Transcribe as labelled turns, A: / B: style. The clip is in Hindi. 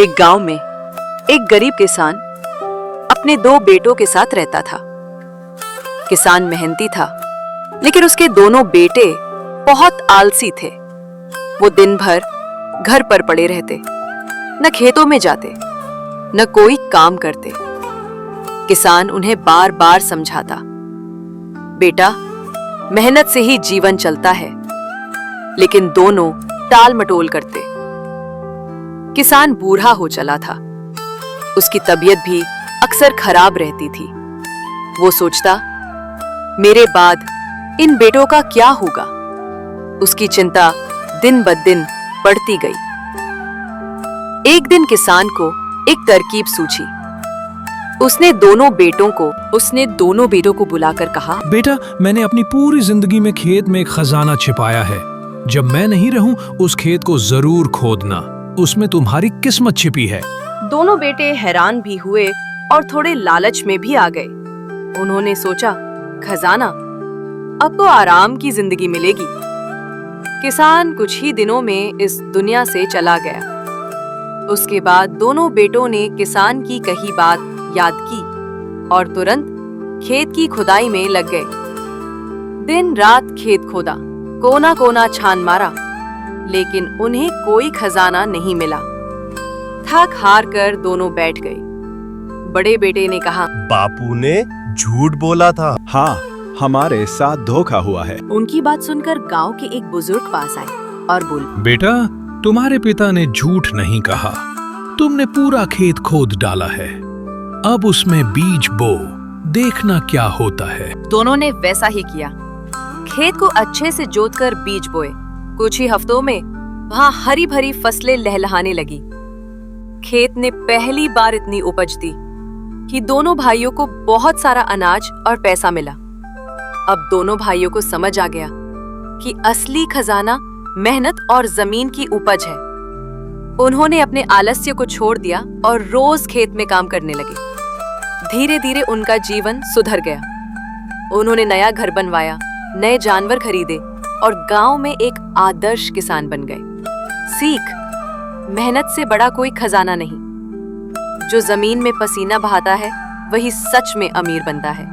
A: एक गांव में एक गरीब किसान अपने दो बेटों के साथ रहता था। किसान मेहनती था, लेकिन उसके दोनों बेटे बहुत आलसी थे। वो दिन भर घर पर पड़े रहते, न खेतों में जाते, न कोई काम करते। किसान उन्हें बार बार समझाता, बेटा, मेहनत से ही जीवन चलता है, लेकिन दोनों टाल मटोल करते। किसान बूढ़ा हो चला था। उसकी तबीयत भी अक्सर खराब रहती थी। वो सोचता, मेरे बाद इन बेटों का क्या होगा? उसकी चिंता दिन ब दिन बढ़ती गई। एक दिन किसान को एक तरकीब सूझी। उसने दोनों बेटों को बुलाकर कहा,
B: बेटा, मैंने अपनी पूरी जिंदगी में खेत में एक खजाना छिपाया है। जब मैं नहीं रहूं, उस खेत को जरूर खोदना। उसमें तुम्हारी किस्मत छिपी है।
A: दोनों बेटे हैरान भी हुए और थोड़े लालच में भी आ गए। उन्होंने सोचा, खजाना, अब तो आराम की जिंदगी मिलेगी। किसान कुछ ही दिनों में इस दुनिया से चला गया। उसके बाद दोनों बेटों ने किसान की कही बात याद की और तुरंत खेत की खुदाई में लग गए। दिन रात खेत खोदा, कोना कोना छान मारा, लेकिन उन्हें कोई खजाना नहीं मिला। थक हार कर दोनों बैठ गए। बड़े बेटे ने कहा,
C: बापू ने झूठ बोला था।
D: हाँ, हमारे साथ धोखा हुआ है।
A: उनकी बात सुनकर गांव के एक बुजुर्ग पास आए और बोले,
B: बेटा, तुम्हारे पिता ने झूठ नहीं कहा। तुमने पूरा खेत खोद डाला है। अब उसमें बीज बो, देखना क्या होता है।
A: दोनों ने वैसा ही किया। खेत को अच्छे से जोतकर बीज बोए। कुछ ही हफ्तों में वहां हरी भरी फसलें लहलहाने लगी। खेत ने पहली बार इतनी उपज दी कि दोनों भाइयों को बहुत सारा अनाज और पैसा मिला। अब दोनों भाइयों को समझ आ गया कि असली खजाना मेहनत और जमीन की उपज है। उन्होंने अपने आलस्य को छोड़ दिया और रोज खेत में काम करने लगे। धीरे धीरे उनका जीवन सुधर गया। उन्होंने नया घर बनवाया, नए जानवर खरीदे और गांव में एक आदर्श किसान बन गए। सीख, मेहनत से बड़ा कोई खजाना नहीं। जो जमीन में पसीना बहाता है, वही सच में अमीर बनता है।